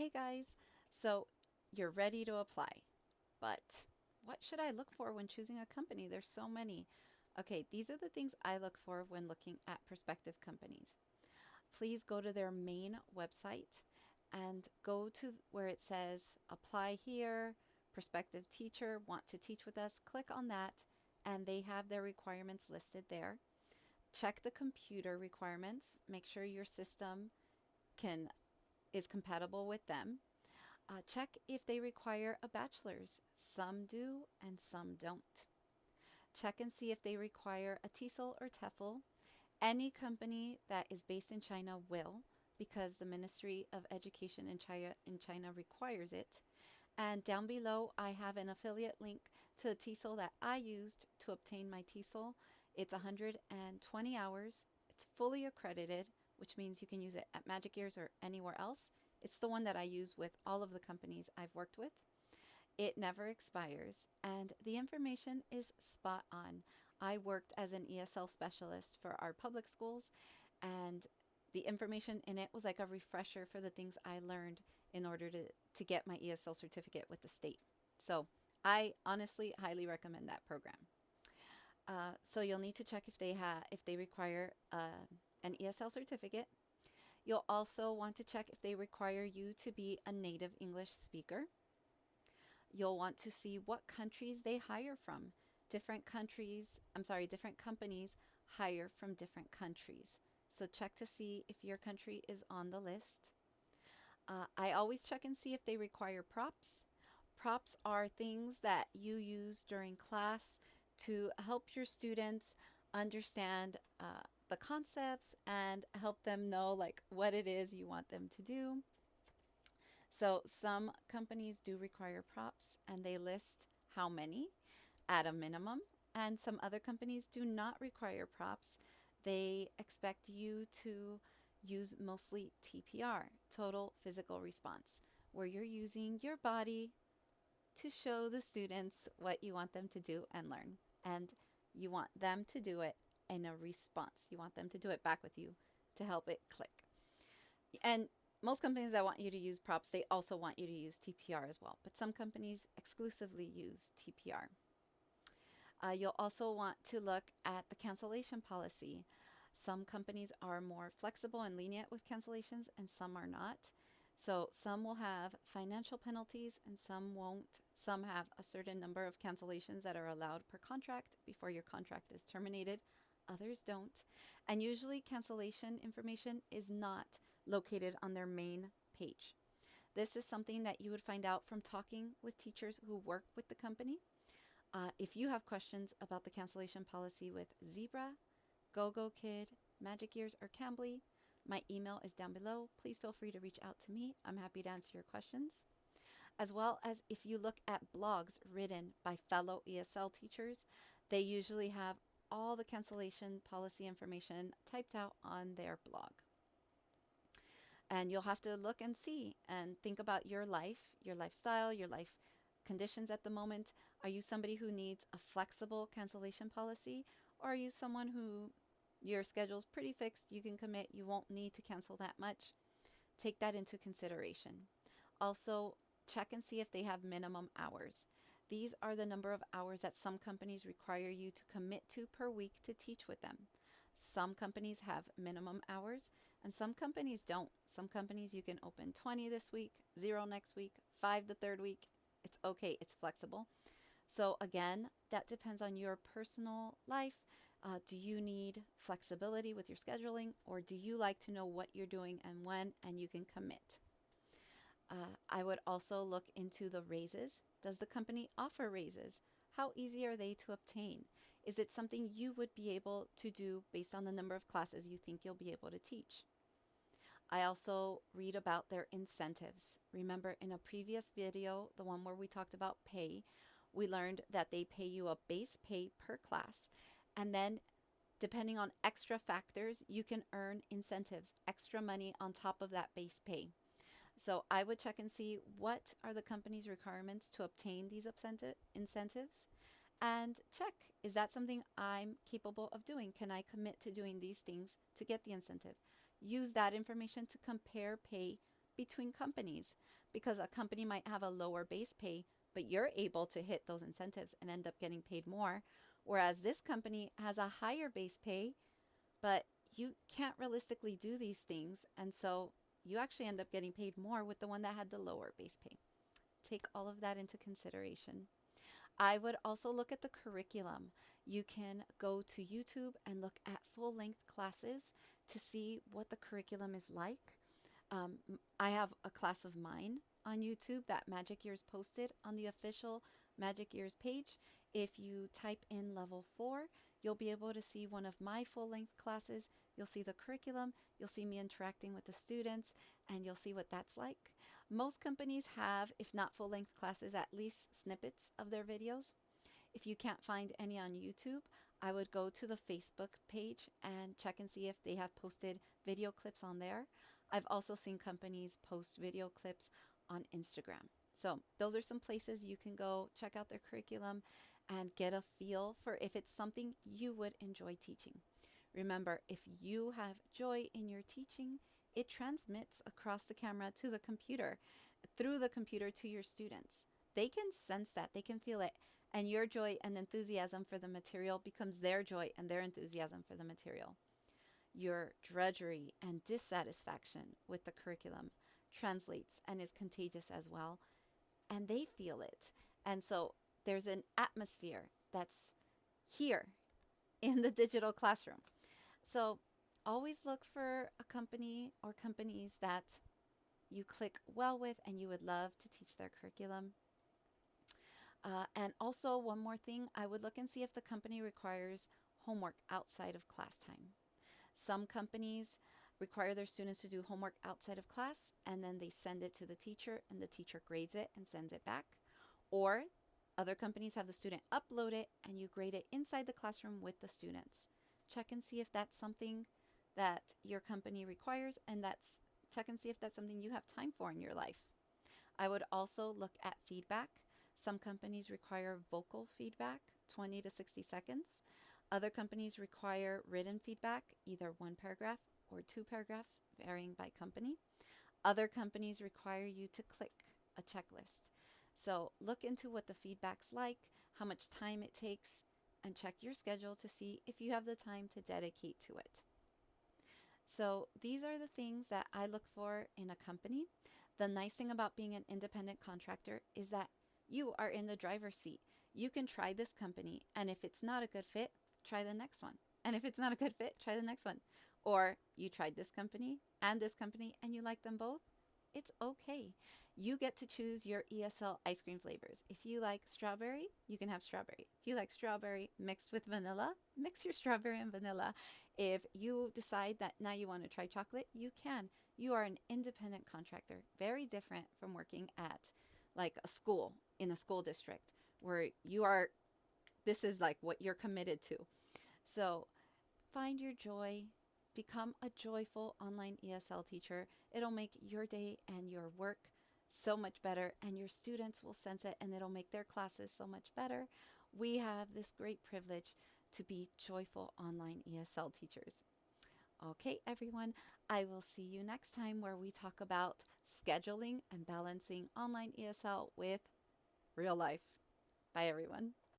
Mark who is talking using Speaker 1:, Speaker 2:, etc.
Speaker 1: Hey guys, so you're ready to apply, but what should I look for when choosing a company? There's so many. Okay, these are the things I look for when looking at prospective companies. Please go to their main website and go to where it says apply here, prospective teacher, want to teach with us. Click on that, and they have their requirements listed there. Check the computer requirements, make sure your system can is compatible with them. Check if they require a bachelor's. Some do and some don't. Check and see if they require a TESOL or TEFL. Any company that is based in China will, because the Ministry of Education in China requires it. And down below, I have an affiliate link to the TESOL that I used to obtain my TESOL. It's 120 hours. It's fully accredited, which means you can use it at Magic Ears or anywhere else. It's the one that I use with all of the companies I've worked with. It never expires, and the information is spot on. I worked as an ESL specialist for our public schools, and the information in it was like a refresher for the things I learned in order to get my ESL certificate with the state. So I honestly highly recommend that program. So you'll need to check if they require an ESL certificate. You'll also want to check if they require you to be a native English speaker. You'll want to see what countries they hire from. Different companies hire from different countries. So check to see if your country is on the list. I always check and see if they require props. Props are things that you use during class to help your students understand the concepts and help them know like what it is you want them to do. So some companies do require props and they list how many at a minimum, and some other companies do not require props. They expect you to use mostly TPR, total physical response, where you're using your body to show the students what you want them to do and learn. And you want them to do it in a response. You want them to do it back with you to help it click. And most companies that want you to use props, they also want you to use TPR as well. But some companies exclusively use TPR. You'll also want to look at the cancellation policy. Some companies are more flexible and lenient with cancellations, and some are not. So some will have financial penalties and some won't. Some have a certain number of cancellations that are allowed per contract before your contract is terminated. Others don't. And usually cancellation information is not located on their main page. This is something that you would find out from talking with teachers who work with the company. If you have questions about the cancellation policy with Zebra, GoGo Kid, Magic Ears, or Cambly, my email is down below. Please feel free to reach out to me. I'm happy to answer your questions. As well as if you look at blogs written by fellow ESL teachers, they usually have all the cancellation policy information typed out on their blog. And you'll have to look and see and think about your life, your lifestyle, your life conditions at the moment. Are you somebody who needs a flexible cancellation policy, or are you someone who your schedule's pretty fixed, you can commit, you won't need to cancel that much? Take that into consideration. Also, check and see if they have minimum hours. These are the number of hours that some companies require you to commit to per week to teach with them. Some companies have minimum hours and some companies don't. Some companies you can open 20 this week, 0 next week, 5 the third week. It's okay, it's flexible. So again, that depends on your personal life. Do you need flexibility with your scheduling, or do you like to know what you're doing and when, and you can commit? I would also look into the raises. Does the company offer raises? How easy are they to obtain? Is it something you would be able to do based on the number of classes you think you'll be able to teach? I also read about their incentives. Remember in a previous video, the one where we talked about pay, we learned that they pay you a base pay per class, and then depending on extra factors, you can earn incentives, extra money on top of that base pay. So I would check and see what are the company's requirements to obtain these incentives, and check, is that something I'm capable of doing? Can I commit to doing these things to get the incentive? Use that information to compare pay between companies, because a company might have a lower base pay, but you're able to hit those incentives and end up getting paid more. Whereas this company has a higher base pay, but you can't realistically do these things. And so you actually end up getting paid more with the one that had the lower base pay. Take all of that into consideration. I would also look at the curriculum. You can go to YouTube and look at full length classes to see what the curriculum is like. I have a class of mine on YouTube that Magic Years posted on the official Magic Years page. If you type in level 4, you'll be able to see one of my full length classes. You'll see the curriculum, you'll see me interacting with the students, and you'll see what that's like. Most companies have, if not full length classes, at least snippets of their videos. If you can't find any on YouTube, I would go to the Facebook page and check and see if they have posted video clips on there. I've also seen companies post video clips on Instagram. So those are some places you can go check out their curriculum and get a feel for if it's something you would enjoy teaching. Remember, if you have joy in your teaching, it transmits across the camera to the computer, through the computer to your students. They can sense that, they can feel it, and your joy and enthusiasm for the material becomes their joy and their enthusiasm for the material. Your drudgery and dissatisfaction with the curriculum translates and is contagious as well, and they feel it. And so there's an atmosphere that's here in the digital classroom. So always look for a company or companies that you click well with and you would love to teach their curriculum. And also one more thing, I would look and see if the company requires homework outside of class time. Some companies require their students to do homework outside of class, and then they send it to the teacher and the teacher grades it and sends it back. Or other companies have the student upload it and you grade it inside the classroom with the students. Check and see if that's something that your company requires, and check and see if that's something you have time for in your life. I would also look at feedback. Some companies require vocal feedback, 20 to 60 seconds. Other companies require written feedback, either 1 paragraph or 2 paragraphs, varying by company. Other companies require you to click a checklist. So look into what the feedback's like, how much time it takes, and check your schedule to see if you have the time to dedicate to it. So these are the things that I look for in a company. The nice thing about being an independent contractor is that you are in the driver's seat. You can try this company, and if it's not a good fit, try the next one. And if it's not a good fit, try the next one. Or you tried this company and you like them both, it's okay. You get to choose your ESL ice cream flavors. If you like strawberry, you can have strawberry. If you like strawberry mixed with vanilla, mix your strawberry and vanilla. If you decide that now you want to try chocolate, you can. You are an independent contractor, very different from working at like a school, in a school district, where this is like what you're committed to. So find your joy, become a joyful online ESL teacher. It'll make your day and your work so much better, and your students will sense it, and it'll make their classes so much better. We have this great privilege to be joyful online ESL teachers. Okay, everyone, I will see you next time where we talk about scheduling and balancing online ESL with real life. Bye, everyone.